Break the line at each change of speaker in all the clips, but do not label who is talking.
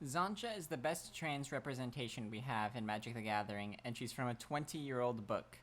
Zancha is the best trans representation we have in Magic the Gathering, and she's from a 20-year-old book.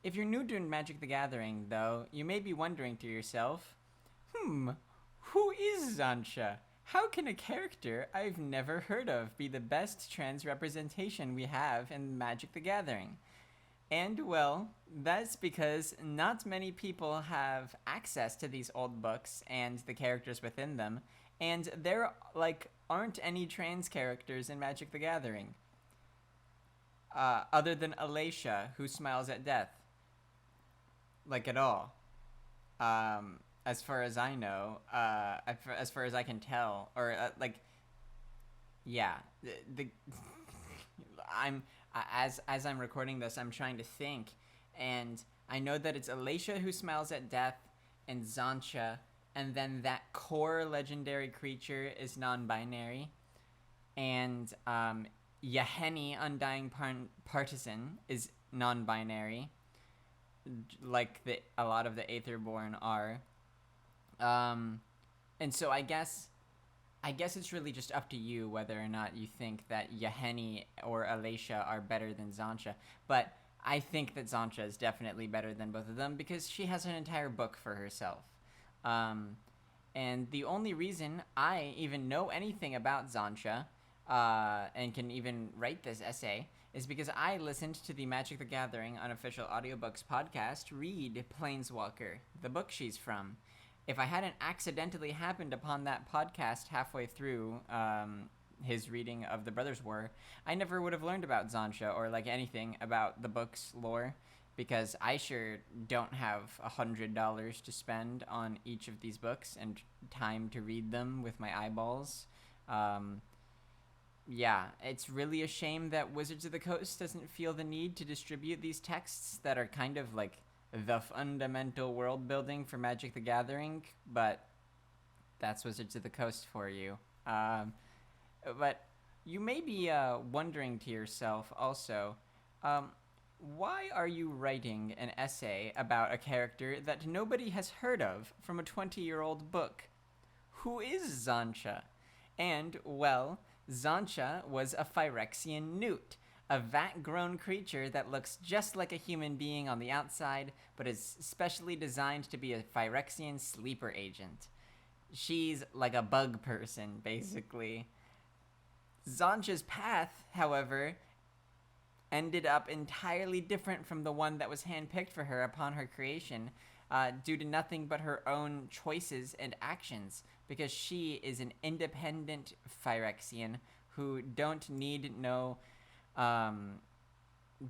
If you're new to Magic the Gathering, though, you may be wondering to yourself, who is Zancha? How can a character I've never heard of be the best trans representation we have in Magic the Gathering? And, well, that's because not many people have access to these old books and the characters within them, and there, aren't any trans characters in Magic the Gathering. Other than Alacia, who smiles at death. At all. As far as I know, as far as I can tell, or, yeah. As I'm recording this, I'm trying to think, and I know that it's Alacia who smiles at death, and Xantcha, and then that core legendary creature is non-binary, and Yahenni, Undying Partisan, is non-binary, like a lot of the Aetherborn are. And so I guess it's really just up to you whether or not you think that Yahenni or Alacia are better than Zancha. But I think that Zancha is definitely better than both of them because she has an entire book for herself. And the only reason I even know anything about Zancha and can even write this essay is because I listened to the Magic the Gathering unofficial audiobooks podcast read Planeswalker, the book she's from. If I hadn't accidentally happened upon that podcast halfway through his reading of the Brothers' War, I never would have learned about Zancha or anything about the book's lore, because I sure don't have $100 to spend on each of these books and time to read them with my eyeballs. Yeah, it's really a shame that Wizards of the Coast doesn't feel the need to distribute these texts that are kind of the fundamental world building for Magic the Gathering, but that's Wizards of the Coast for you. But you may be wondering to yourself also, why are you writing an essay about a character that nobody has heard of from a 20-year-old book? Who is Zancha? And, well, Zancha was a Phyrexian newt, a vat-grown creature that looks just like a human being on the outside, but is specially designed to be a Phyrexian sleeper agent. She's like a bug person, basically. Zancha's path, however, ended up entirely different from the one that was handpicked for her upon her creation, due to nothing but her own choices and actions, because she is an independent Phyrexian who don't need no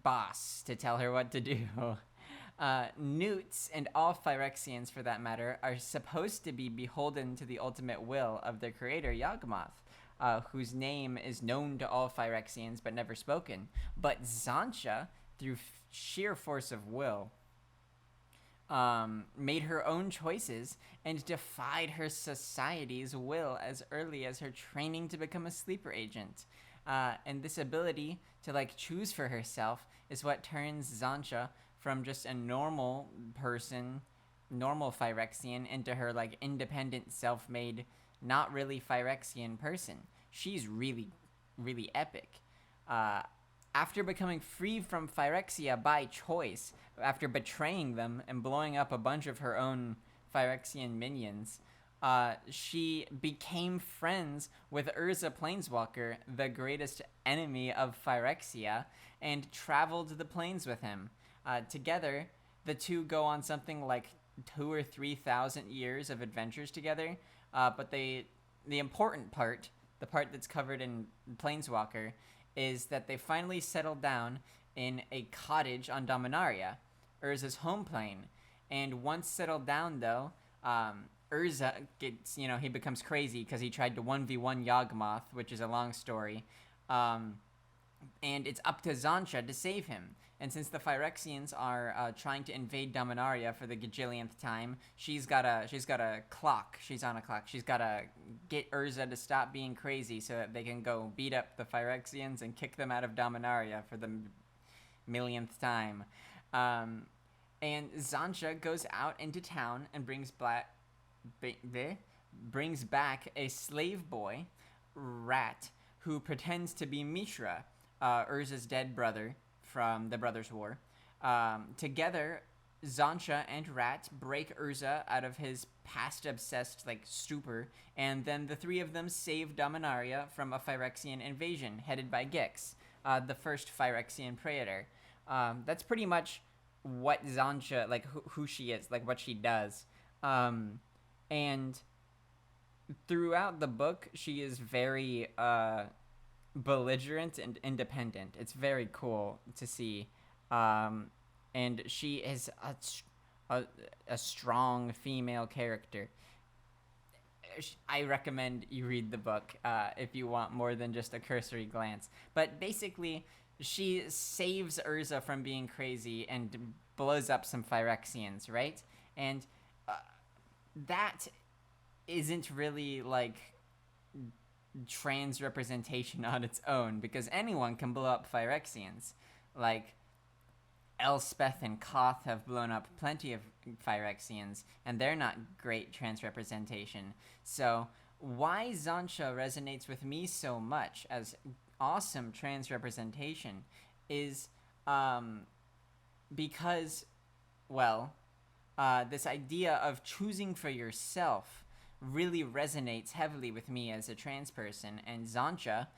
boss to tell her what to do. Newts, and all Phyrexians for that matter, are supposed to be beholden to the ultimate will of their creator, Yawgmoth, whose name is known to all Phyrexians but never spoken. But Zancha, through sheer force of will, made her own choices and defied her society's will as early as her training to become a sleeper agent. And this ability to choose for herself is what turns Zancha from just a normal person, normal Phyrexian, into her independent, self-made, not really Phyrexian person. She's really, really epic. After becoming free from Phyrexia by choice, after betraying them and blowing up a bunch of her own Phyrexian minions, she became friends with Urza Planeswalker, the greatest enemy of Phyrexia, and traveled the planes with him. Together, the two go on something like 2,000 or 3,000 years of adventures together, but the important part, the part that's covered in Planeswalker, is that they finally settled down in a cottage on Dominaria, Urza's home plane. And once settled down, though, Urza gets, he becomes crazy because he tried to 1v1 Yawgmoth, which is a long story. And it's up to Zancha to save him. And since the Phyrexians are trying to invade Dominaria for the gajillionth time, she's got a clock. She's on a clock. She's got to get Urza to stop being crazy so that they can go beat up the Phyrexians and kick them out of Dominaria for the millionth time. And Zancha goes out into town and brings brings back a slave boy, Rat, who pretends to be Mishra, Urza's dead brother from the Brothers' War. Together, Zancha and Rat break Urza out of his past-obsessed stupor, and then the three of them save Dominaria from a Phyrexian invasion headed by Gix, the first Phyrexian praetor. That's pretty much what Zancha, who she is, what she does. And throughout the book, she is very belligerent and independent. It's very cool to see. And she is a strong female character. I recommend you read the book if you want more than just a cursory glance. But basically, she saves Urza from being crazy and blows up some Phyrexians, right? And that isn't really trans representation on its own, because anyone can blow up Phyrexians. Elspeth and Koth have blown up plenty of Phyrexians, and they're not great trans representation. So why Zancha resonates with me so much as awesome trans representation is because, this idea of choosing for yourself really resonates heavily with me as a trans person, and Zancha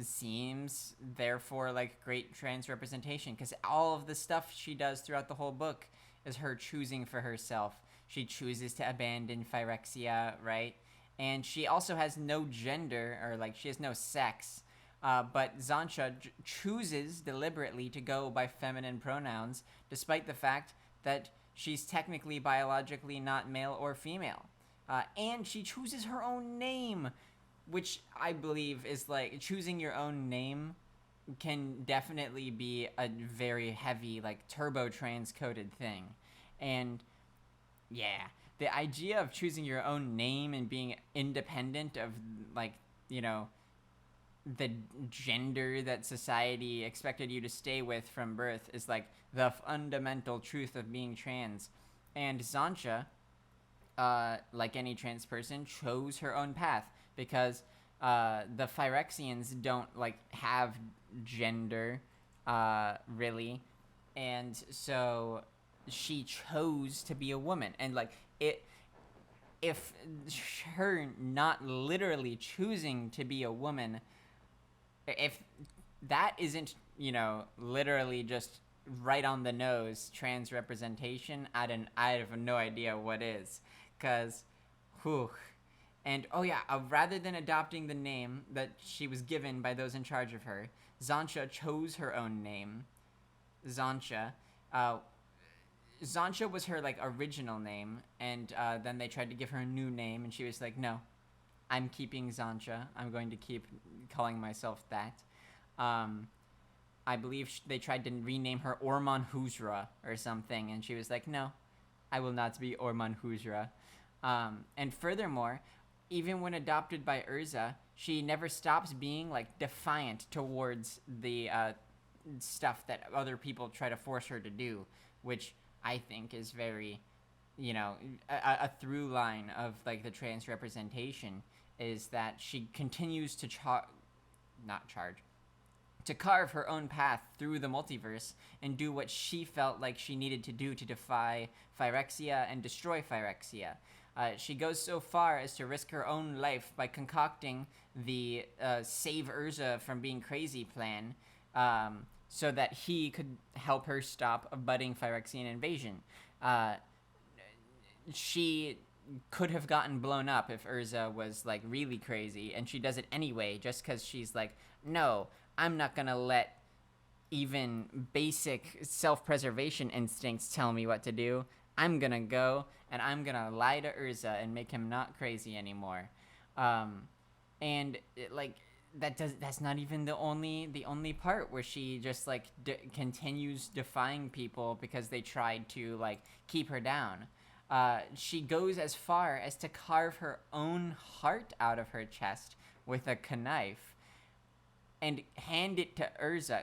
seems therefore like great trans representation, because all of the stuff she does throughout the whole book is her choosing for herself. She chooses to abandon Phyrexia, right? And she also has no gender, or she has no sex, but Zancha chooses deliberately to go by feminine pronouns, despite the fact that she's technically biologically not male or female. And she chooses her own name, which I believe is choosing your own name can definitely be a very heavy, turbo trans-coded thing. And yeah, the idea of choosing your own name and being independent of, the gender that society expected you to stay with from birth is, the fundamental truth of being trans. And Zancha, like any trans person, chose her own path, because the Phyrexians don't have gender really, and so she chose to be a woman. And if her not literally choosing to be a woman, if that isn't literally just right on the nose trans representation, I have no idea what is, because whew. And rather than adopting the name that she was given by those in charge of her, Zancha chose her own name, Zancha. Zancha was her original name, and then they tried to give her a new name, and she was like, no, I'm keeping Zancha. I'm going to keep calling myself that. I believe they tried to rename her Orman Huzra or something, and she was like, no, I will not be Orman Huzra. And furthermore, even when adopted by Urza, she never stops being defiant towards the stuff that other people try to force her to do, which I think is very, a through line of the trans representation is that she continues to to carve her own path through the multiverse and do what she felt like she needed to do to defy Phyrexia and destroy Phyrexia. She goes so far as to risk her own life by concocting the Save Urza from Being Crazy plan, so that he could help her stop a budding Phyrexian invasion. She could have gotten blown up if Urza was really crazy, and she does it anyway just because she's no, I'm not gonna let even basic self-preservation instincts tell me what to do. I'm gonna go and I'm gonna lie to Urza and make him not crazy anymore. And that's not even the only part where she just continues defying people because they tried to keep her down. She goes as far as to carve her own heart out of her chest with a knife and hand it to Urza.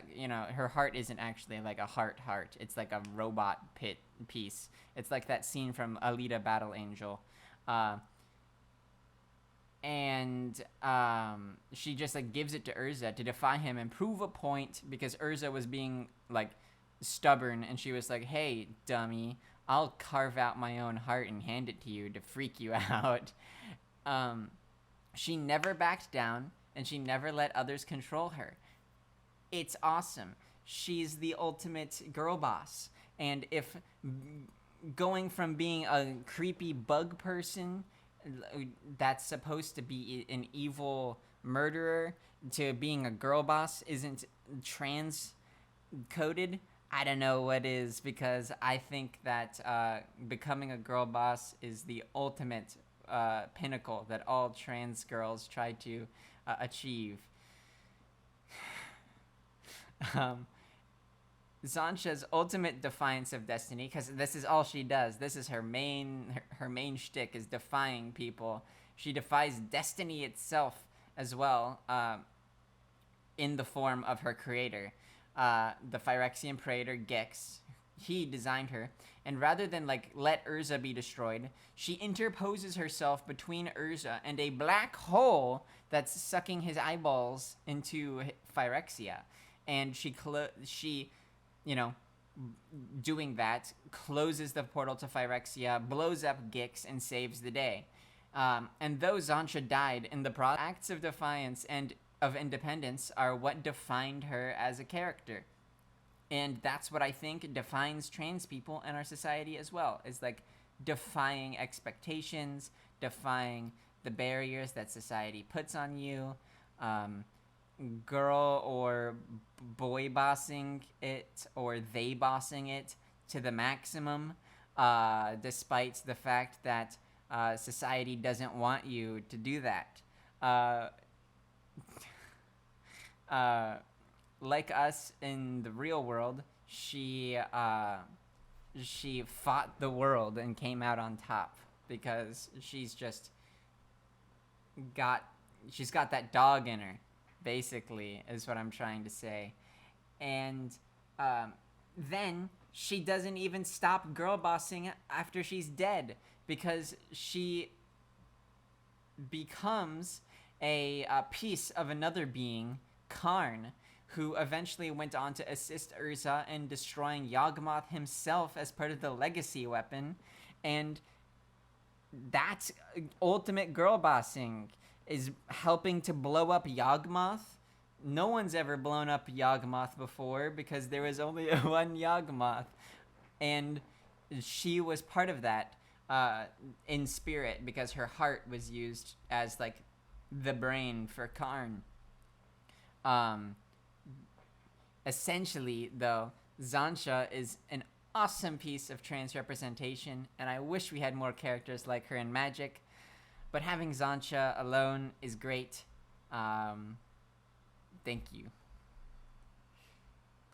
Her heart isn't actually a heart. It's a robot piece. It's that scene from Alita Battle Angel. and she just like gives it to Urza to defy him and prove a point, because Urza was being like stubborn, and she was like, hey dummy, I'll carve out my own heart and hand it to you to freak you out. She never backed down, and she never let others control her. It's awesome. She's the ultimate girl boss. And if going from being a creepy bug person that's supposed to be an evil murderer to being a girl boss isn't trans coded, I don't know what is, because I think that becoming a girl boss is the ultimate pinnacle that all trans girls try to achieve. Zancha's ultimate defiance of destiny, because this is all she does. This is her main shtick, is defying people. She defies destiny itself as well, in the form of her creator, the Phyrexian praetor Gex. He designed her, and rather than like let Urza be destroyed, she interposes herself between Urza and a black hole that's sucking his eyeballs into Phyrexia, and she doing that, closes the portal to Phyrexia, blows up Gix, and saves the day. And though Zancha died in the process, acts of defiance and of independence are what defined her as a character. And that's what I think defines trans people in our society as well, is like defying expectations, defying the barriers that society puts on you, girl or boy bossing it, or they bossing it to the maximum, despite the fact that society doesn't want you to do that. Like us in the real world, she fought the world and came out on top, because she's got that dog in her, basically, is what I'm trying to say. And then she doesn't even stop girl bossing after she's dead, because she becomes a piece of another being, Karn, who eventually went on to assist Urza in destroying Yawgmoth himself as part of the legacy weapon. And that's ultimate girl bossing, is helping to blow up Yawgmoth. No one's ever blown up Yawgmoth before, because there was only one Yawgmoth, and she was part of that in spirit, because her heart was used as like the brain for Karn. Essentially, though, Zancha is an awesome piece of trans representation, and I wish we had more characters like her in Magic, but having Zancha alone is great. Thank you.